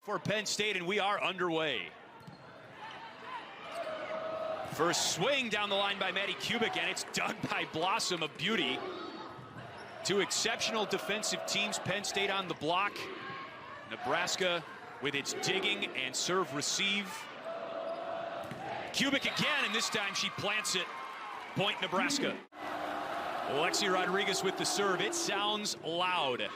For Penn State, and we are underway. First swing down the line by Maddie Kubik, and it's dug by Blossom, a beauty. Two exceptional defensive teams, Penn State on the block. Nebraska with its digging and serve receive. Kubik again, and this time she plants it. Point Nebraska. Alexi Rodriguez with the serve. It sounds loud.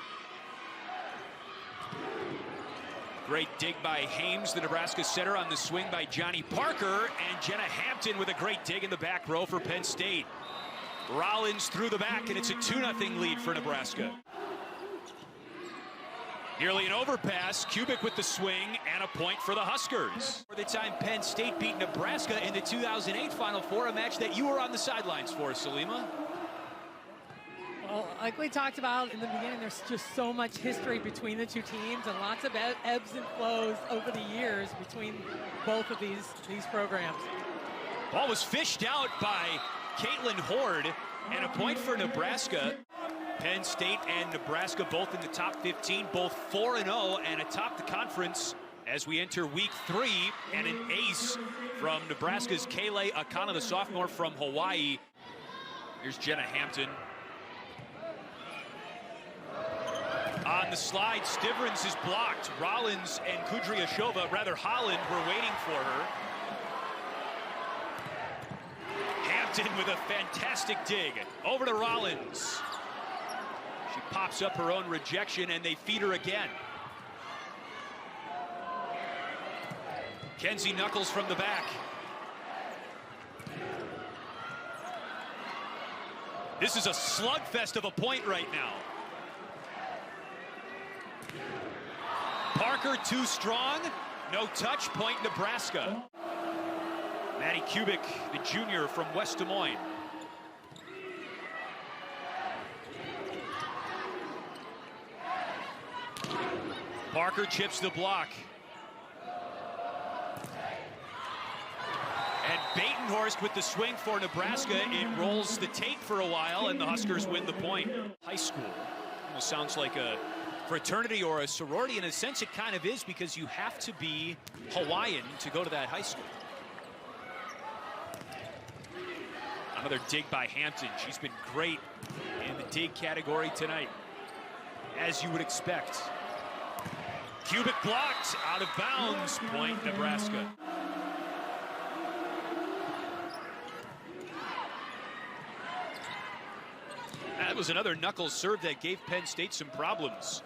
Great dig by Hames, the Nebraska setter, on the swing by Johnny Parker, and Jenna Hampton with a great dig in the back row for Penn State. Rollins through the back, and it's a 2-0 lead for Nebraska. Nearly an overpass. Kubik with the swing, and a point for the Huskers. For the time Penn State beat Nebraska in the 2008 Final Four, a match that you were on the sidelines for, Salima. Well, like we talked about in the beginning, there's just so much history between the two teams and lots of ebbs and flows over the years between both of these programs. Ball was fished out by Caitlin Horde, and a point for Nebraska. Penn State and Nebraska both in the top 15, both 4-0 and atop the conference as we enter week 3, and an ace from Nebraska's Kayleigh Akana, the sophomore from Hawaii. Here's Jenna Hampton. On the slide, Stivrins is blocked. Rollins and Kudryashova, rather Holland, were waiting for her. Hampton with a fantastic dig. Over to Rollins. She pops up her own rejection, and they feed her again. Kenzie Knuckles from the back. This is a slugfest of a point right now. Parker too strong, no touch, point Nebraska. Maddie Kubik, the junior from West Des Moines. Parker chips the block. And Batenhorst with the swing for Nebraska. It rolls the tape for a while, and the Huskers win the point. High school almost sounds like a fraternity or a sorority. In a sense, it kind of is, because you have to be Hawaiian to go to that high school. Another dig by Hampton. She's been great in the dig category tonight, as you would expect. Kubik blocked, out of bounds, point Nebraska. That was another knuckle serve that gave Penn State some problems.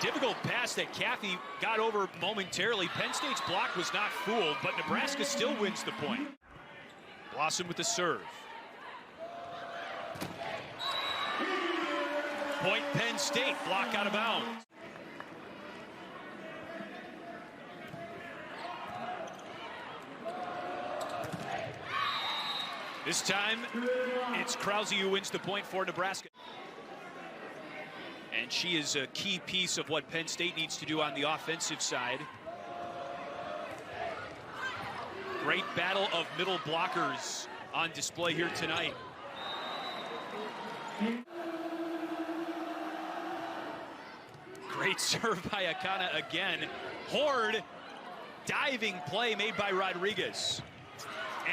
Difficult pass that Caffey got over momentarily. Penn State's block was not fooled, but Nebraska still wins the point. Blossom with the serve. Point Penn State, block out of bounds. This time, it's Krause who wins the point for Nebraska. And she is a key piece of what Penn State needs to do on the offensive side. Great battle of middle blockers on display here tonight. Great serve by Akana again. Horde, diving play made by Rodriguez.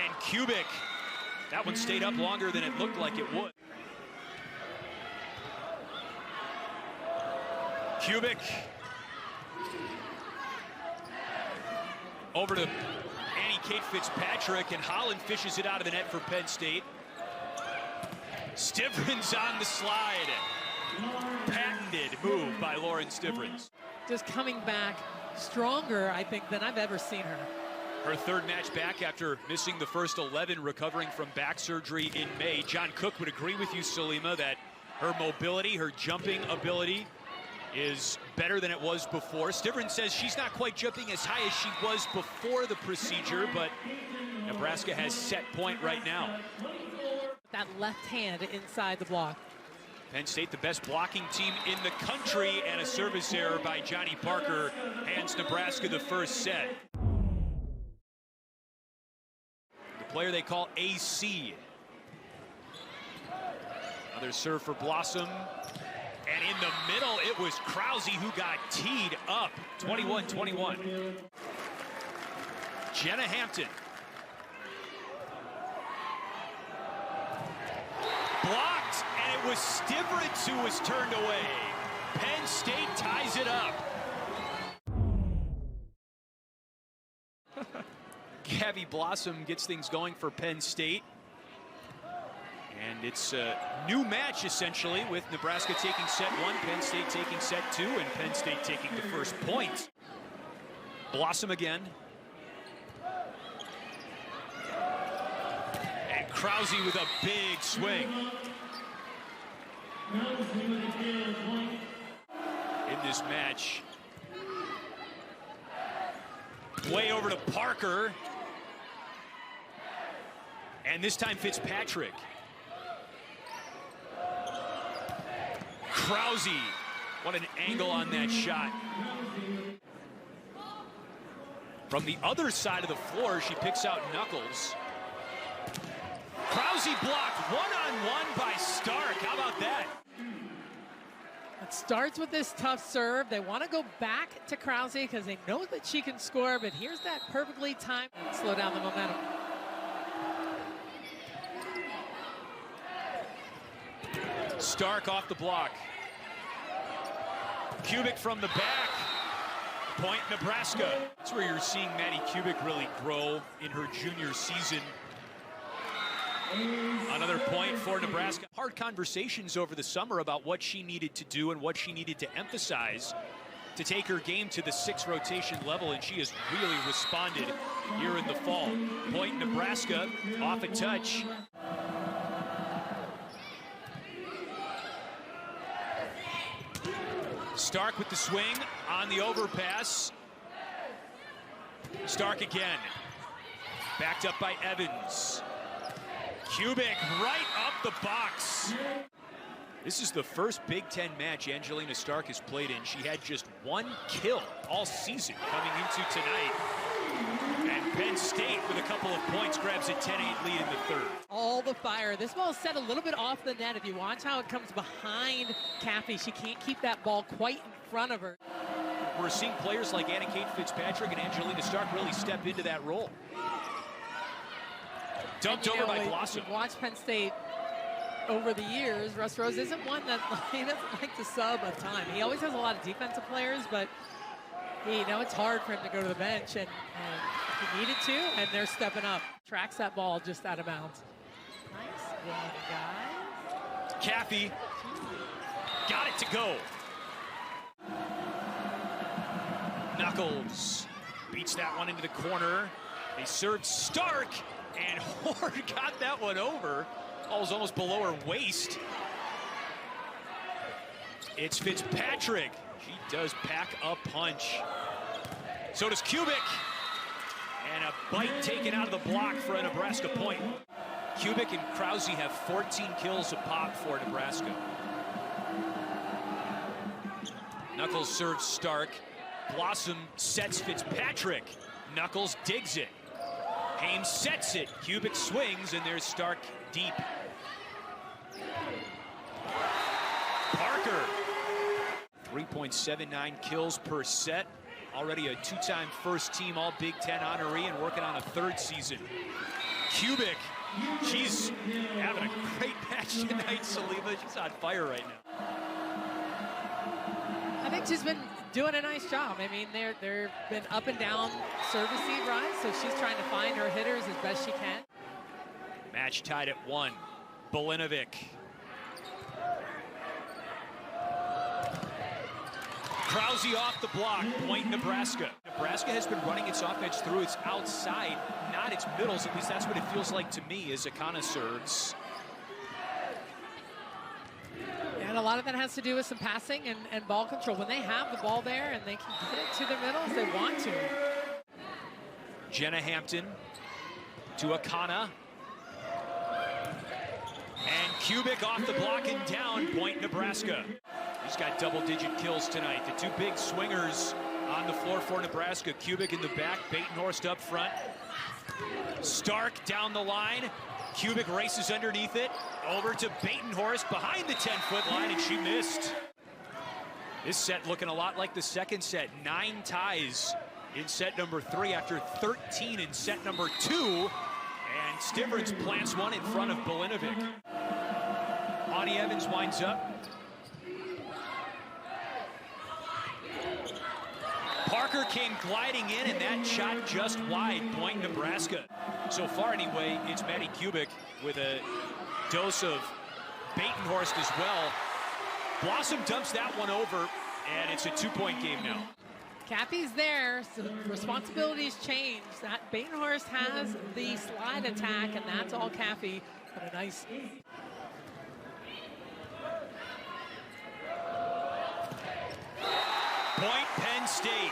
And Kubik, that one stayed up longer than it looked like it would. Kubik over to Annie Kate Fitzpatrick, and Holland fishes it out of the net for Penn State. Stivrins on the slide. Patented move by Lauren Stivrins. Just coming back stronger, I think, than I've ever seen her. Her third match back after missing the first 11, recovering from back surgery in May. John Cook would agree with you, Salima, that her mobility, her jumping ability is better than it was before. Stivrins says she's not quite jumping as high as she was before the procedure, but Nebraska has set point right now. That left hand inside the block. Penn State, the best blocking team in the country, and a service error by Johnny Parker hands Nebraska the first set. The player they call AC. Another serve for Blossom. And in the middle, it was Krause who got teed up. 21-21. Jenna Hampton. Blocked, and it was Stivrins who was turned away. Penn State ties it up. Gabby Blossom gets things going for Penn State. And it's a new match, essentially, with Nebraska taking set 1, Penn State taking set 2, and Penn State taking the first point. Blossom again. And Krause with a big swing. In this match. Way over to Parker. And this time Fitzpatrick. Krause, what an angle on that shot. From the other side of the floor, she picks out Knuckles. Krause blocked one-on-one by Stark. How about that? It starts with this tough serve. They want to go back to Krause because they know that she can score, but here's that perfectly timed. Slow down the momentum. Stark off the block. Kubik from the back. Point Nebraska. That's where you're seeing Maddie Kubik really grow in her junior season. Another point for Nebraska. Hard conversations over the summer about what she needed to do and what she needed to emphasize to take her game to the 6 rotation level, and she has really responded here in the fall. Point Nebraska off a touch. Stark with the swing on the overpass. Stark again. Backed up by Evans. Kubik right up the box. This is the first Big Ten match Angelina Stark has played in. She had just 1 kill all season coming into tonight. And Penn State, with a couple of points, grabs a 10-8 lead in the third. All the fire. This ball is set a little bit off the net. If you watch how it comes behind Kathy, she can't keep that ball quite in front of her. We're seeing players like Anna Kate Fitzpatrick and Angelina Stark really step into that role. Dumped over by Blossom. Watch Penn State over the years. Russ Rose isn't one that he doesn't like to sub a ton. He always has a lot of defensive players, but it's hard for him to go to the bench, and he needed to, and they're stepping up. Tracks that ball just out of bounds. Nice one, guys. Kathy got it to go. Knuckles beats that one into the corner. They served Stark, and Horde got that one over. Ball was almost below her waist. It's Fitzpatrick. She does pack a punch. So does Kubik. And a bite taken out of the block for a Nebraska point. Kubik and Krause have 14 kills a pop for Nebraska. Knuckles serves Stark. Blossom sets Fitzpatrick. Knuckles digs it. Hames sets it. Kubik swings, and there's Stark deep. Parker. 3.79 kills per set. Already a 2-time first-team All-Big Ten honoree and working on a 3rd season. Kubik, she's having a great match tonight, Saliba. She's on fire right now. I think she's been doing a nice job. I mean, they've been up and down service seed rise, so she's trying to find her hitters as best she can. Match tied at 1. Bolinovic. Krause off the block, point Nebraska. Nebraska has been running its offense through its outside, not its middles. At least that's what it feels like to me as Akana serves. And a lot of that has to do with some passing and ball control. When they have the ball there and they can get it to the middles, they want to. Jenna Hampton to Akana. And Kubik off the block and down, point Nebraska. He's got double-digit kills tonight. The 2 big swingers on the floor for Nebraska. Kubik in the back, Batenhorst up front. Stark down the line. Kubik races underneath it. Over to Batenhorst behind the 10-foot line, and she missed. This set looking a lot like the second set. 9 ties in set number 3 after 13 in set number 2. And Stivrins plants one in front of Belinovic. Ani Evans winds up. Parker came gliding in, and that shot just wide. Point Nebraska. So far, anyway, it's Maddie Kubik with a dose of Batenhorst as well. Blossom dumps that one over, and it's a 2-point game now. Cappy's there, so the responsibilities change. That Batenhorst has the slide attack, and that's all Cappy. But a nice. Point Penn State.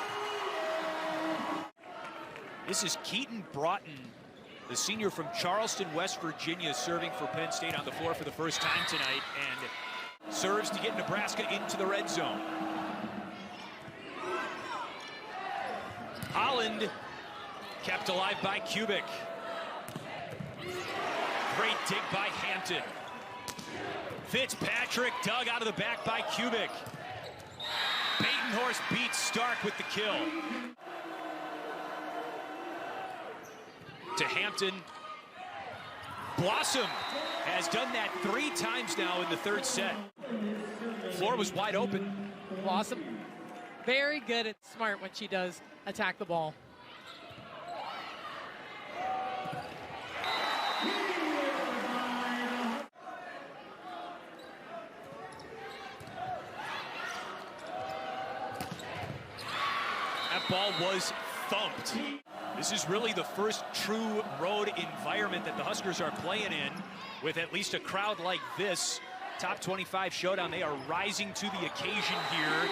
This is Keaton Broughton, the senior from Charleston, West Virginia, serving for Penn State on the floor for the first time tonight, and serves to get Nebraska into the red zone. Holland kept alive by Kubik. Great dig by Hampton. Fitzpatrick dug out of the back by Kubik. Batenhorst beats Stark with the kill. To Hampton. Blossom has done that 3 times now in the third set. Floor was wide open. Blossom, very good and smart when she does attack the ball. That ball was thumped. This is really the first true road environment that the Huskers are playing in, with at least a crowd like this. Top 25 showdown. They are rising to the occasion here.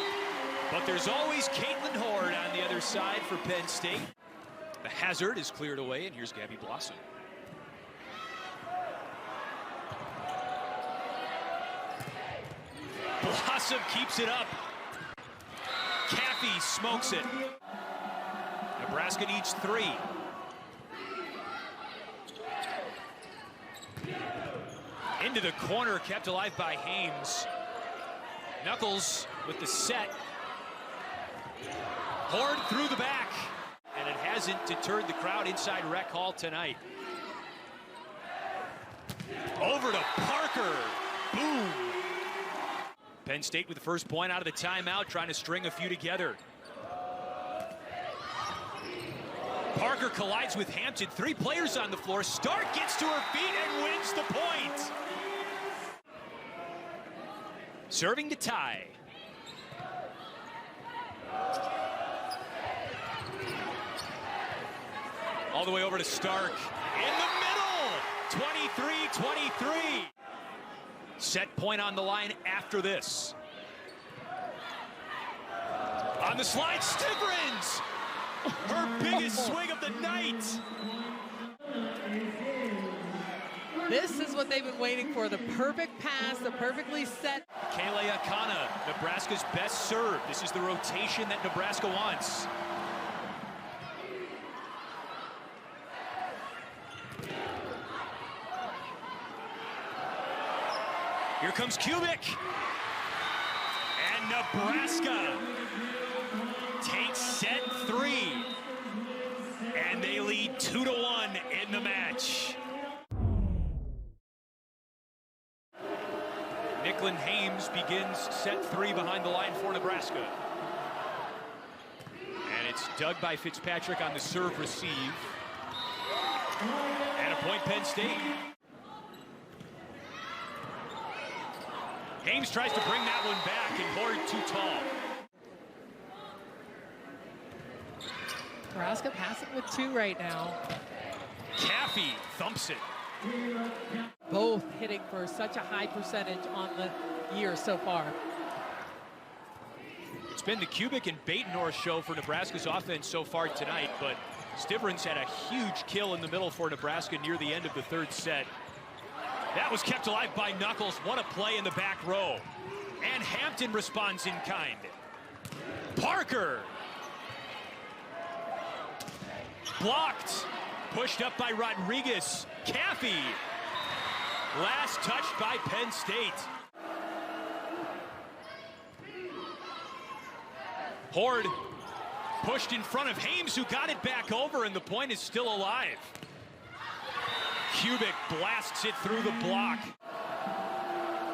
But there's always Caitlin Horde on the other side for Penn State. The hazard is cleared away, and here's Gabby Blossom. Blossom keeps it up. Caffey smokes it. Nebraska needs 3. Into the corner, kept alive by Hames. Knuckles with the set. Horde through the back. And it hasn't deterred the crowd inside Rec Hall tonight. Over to Parker. Boom. Penn State with the first point out of the timeout, trying to string a few together. Parker collides with Hampton. 3 players on the floor. Stark gets to her feet and wins the point. Serving to tie. All the way over to Stark. In the middle. 23-23. Set point on the line after this. On the slide, Stivrins. Her biggest swing of the night. This is what they've been waiting for, the perfect pass, the perfectly set. Kayla Akana, Nebraska's best serve. This is the rotation that Nebraska wants. Here comes Kubik. And Nebraska takes set 3. And they lead 2-1 in the match. Nicklin Hames begins set 3 behind the line for Nebraska. And it's dug by Fitzpatrick on the serve receive. And a point Penn State. Hames tries to bring that one back, and Horde too tall. Nebraska passing with 2 right now. Caffey thumps it. Both hitting for such a high percentage on the year so far. It's been the Kubik and Batenhorst show for Nebraska's offense so far tonight, but Stivrins had a huge kill in the middle for Nebraska near the end of the third set. That was kept alive by Knuckles. What a play in the back row. And Hampton responds in kind. Parker. Blocked. Pushed up by Rodriguez. Caffey. Last touched by Penn State. Horde pushed in front of Hames, who got it back over, and the point is still alive. Kubik blasts it through the block.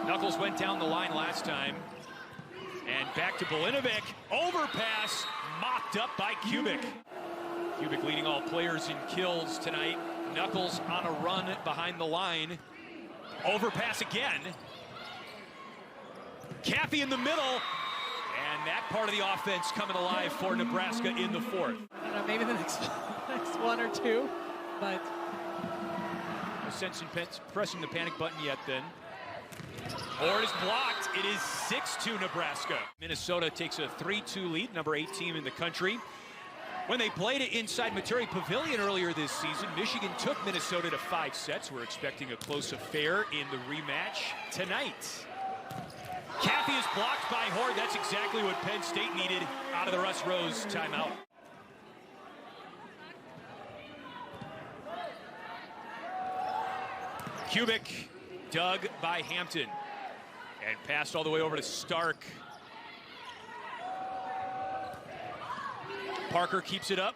Knuckles went down the line last time. And back to Bolinovic. Overpass mopped up by Kubik. Kubik leading all players in kills tonight. Knuckles on a run behind the line. Overpass again. Caffey in the middle. And that part of the offense coming alive for Nebraska in the fourth. I don't know, maybe the next one or two, but No sense in pressing the panic button yet then. Horde is blocked. It is 6-2 Nebraska. Minnesota takes a 3-2 lead, number 8 team in the country. When they played it inside Materi Pavilion earlier this season, Michigan took Minnesota to 5 sets. We're expecting a close affair in the rematch tonight. Caffey is blocked by Horde. That's exactly what Penn State needed out of the Russ Rose timeout. Kubik dug by Hampton and passed all the way over to Stark. Parker keeps it up.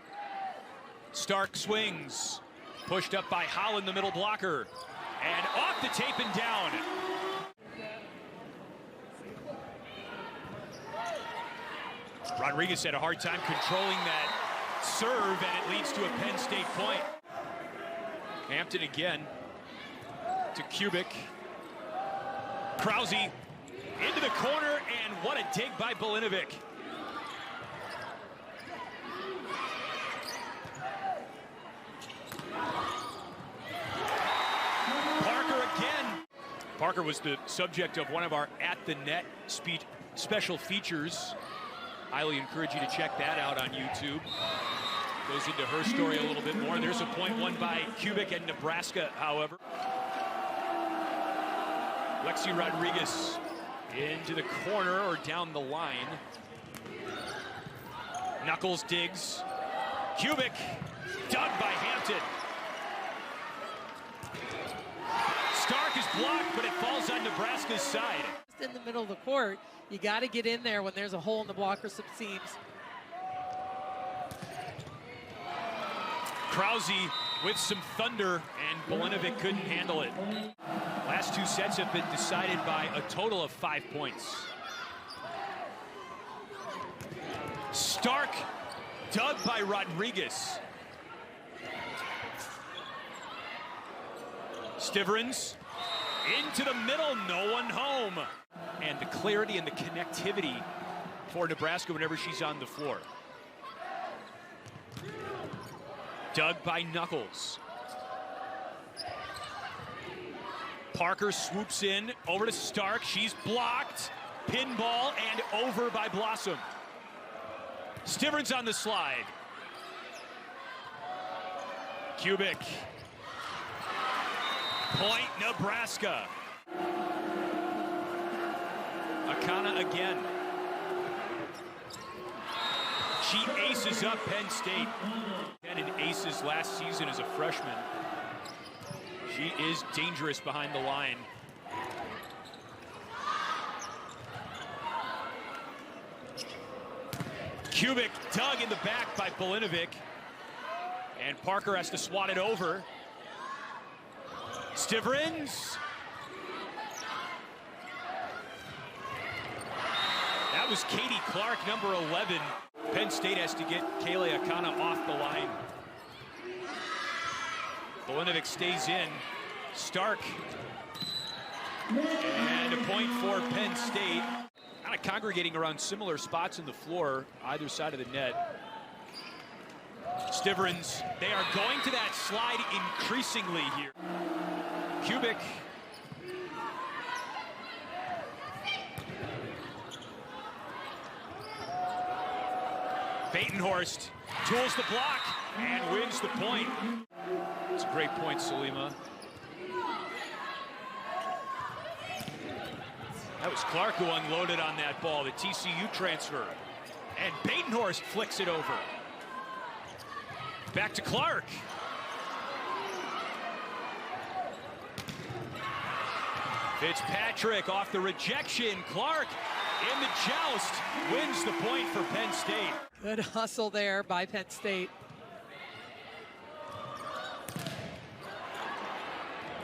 Stark swings. Pushed up by Holland, the middle blocker. And off the tape and down. Rodriguez had a hard time controlling that serve, and it leads to a Penn State point. Hampton again to Kubik. Krause into the corner, and what a dig by Bolinovic. Parker again. Parker was the subject of one of our At the Net special features. Highly encourage you to check that out on YouTube. Goes into her story a little bit more. There's a point won by Kubik and Nebraska, however. Lexi Rodriguez into the corner or down the line. Knuckles digs. Kubik dug by Hampton. Stark is blocked, but it falls on Nebraska's side. in the middle of the court, you got to get in there when there's a hole in the block or some seams. Krause with some thunder, and Bolinovic couldn't handle it. Last two sets have been decided by a total of 5 points. Stark dug by Rodriguez. Stivrins into the middle, no one home. And the clarity and the connectivity for Nebraska whenever she's on the floor. Dug by Knuckles. Parker swoops in over to Stark. She's blocked. Pinball and over by Blossom. Stivrins on the slide. Kubik. Point Nebraska. Akana again. She aces up Penn State. And in aces last season as a freshman. She is dangerous behind the line. Kubik dug in the back by Bolinovic. And Parker has to swat it over. Stivrins. That was Katie Clark, number 11. Penn State has to get Kayla Akana off the line. Bolinovic stays in. Stark. And a point for Penn State. Kind of congregating around similar spots in the floor, either side of the net. Stivrins, they are going to that slide increasingly here. Kubik. Batenhorst tools the block and wins the point. It's a great point, Salima. That was Clark who unloaded on that ball, the TCU transfer. And Batenhorst flicks it over. Back to Clark. Fitzpatrick off the rejection. Clark in the joust, wins the point for Penn State. Good hustle there by Penn State.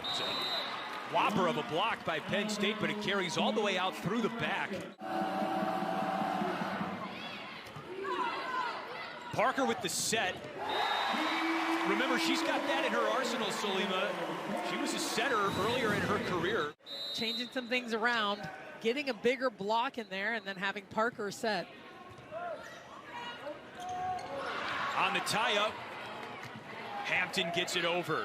It's a whopper of a block by Penn State, but it carries all the way out through the back. Parker with the set. Remember, she's got that in her arsenal, Salima. She was a setter earlier in her career. Changing some things around, getting a bigger block in there, and then having Parker set. On the tie-up, Hampton gets it over.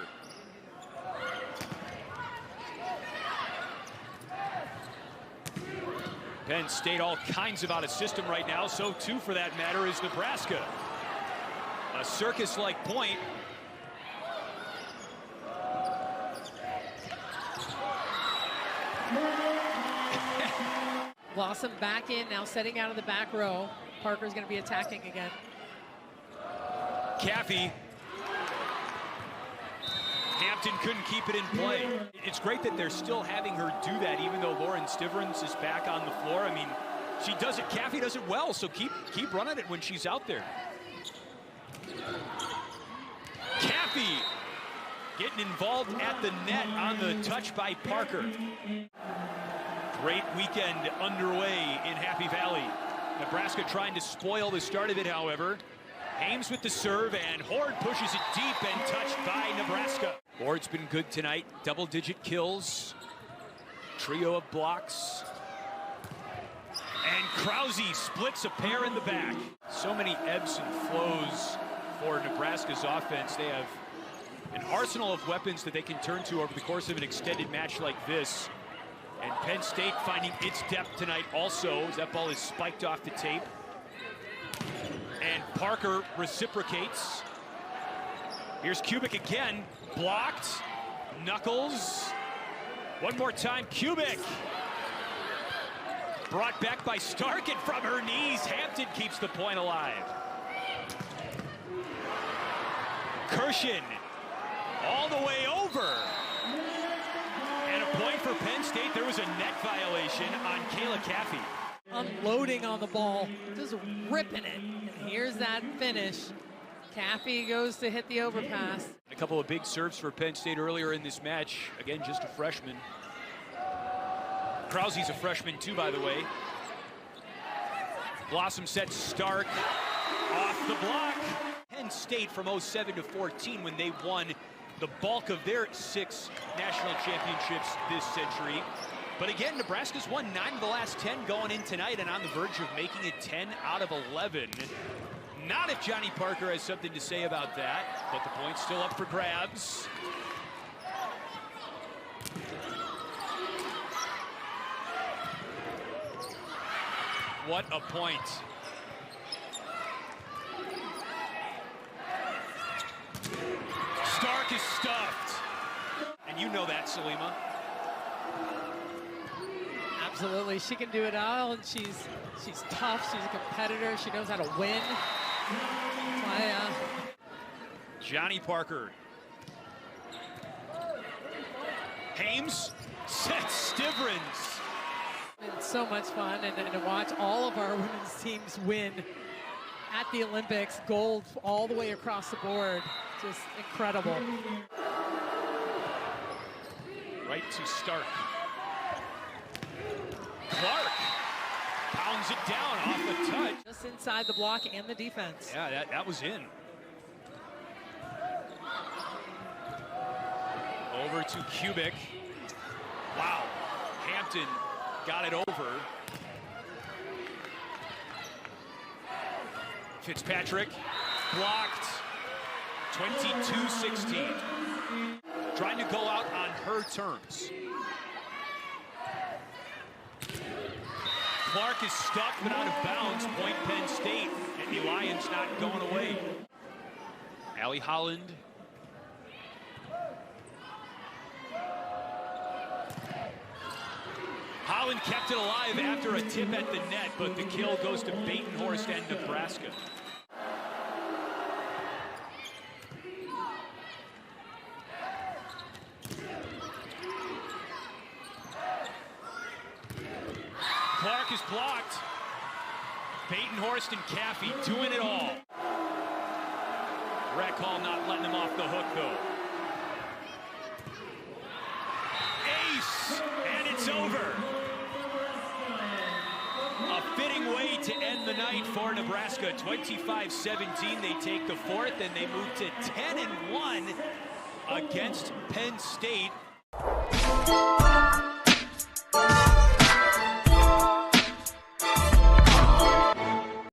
Penn State all kinds of out of system right now, so too, for that matter, is Nebraska. A circus-like point. Blossom back in, now setting out of the back row. Parker's going to be attacking again. Caffey. Hampton couldn't keep it in play. It's great that they're still having her do that, even though Lauren Stivrins is back on the floor. I mean, she does it, Caffey does it well, so keep running it when she's out there. Caffey getting involved at the net on the touch by Parker. Great weekend underway in Happy Valley. Nebraska trying to spoil the start of it, however. Ames with the serve, and Horde pushes it deep and touched by Nebraska. Horde's been good tonight. Double-digit kills. Trio of blocks. And Krause splits a pair in the back. So many ebbs and flows for Nebraska's offense. They have an arsenal of weapons that they can turn to over the course of an extended match like this. And Penn State finding its depth tonight also, as that ball is spiked off the tape. And Parker reciprocates. Here's Kubik again, blocked. Knuckles. One more time, Kubik. Brought back by Stark, and from her knees, Hampton keeps the point alive. Kirshen, all the way over. And a point for Penn State. There was a net violation on Kayla Caffey. Unloading on the ball, just ripping it. And here's that finish. Caffey goes to hit the overpass. A couple of big serves for Penn State earlier in this match. Again, just a freshman. Krause's a freshman too, by the way. Blossom sets Stark off the block. Penn State from 07 to 14 when they won the bulk of their 6 national championships this century. But again, Nebraska's won 9 of the last 10 going in tonight and on the verge of making it 10 out of 11. Not if Johnny Parker has something to say about that, but the point's still up for grabs. What a point. Stark is stuffed. And you know that, Salima. Absolutely, she can do it all, and she's tough, she's a competitor, she knows how to win. Johnny Parker. Hames sets Stivrins. It's so much fun, and to watch all of our women's teams win at the Olympics, gold all the way across the board, just incredible. Right to Stark. Clark pounds it down off the touch. Just inside the block and the defense. Yeah, that was in. Over to Kubik. Wow, Hampton got it over. Fitzpatrick blocked. 22-16. Trying to go out on her terms. Clark is stuck but out of bounds. Point Penn State. Nittany Lions not going away. Allie Holland. Holland kept it alive after a tip at the net, but the kill goes to Batenhorst and Nebraska. Clark is blocked. blocked. Batenhorst and Caffey doing it all. Rec Hall not letting him off the hook, though. Ace, and it's over. A fitting way to end the night for Nebraska. 25-17, they take the fourth, and they move to 10-1 against Penn State.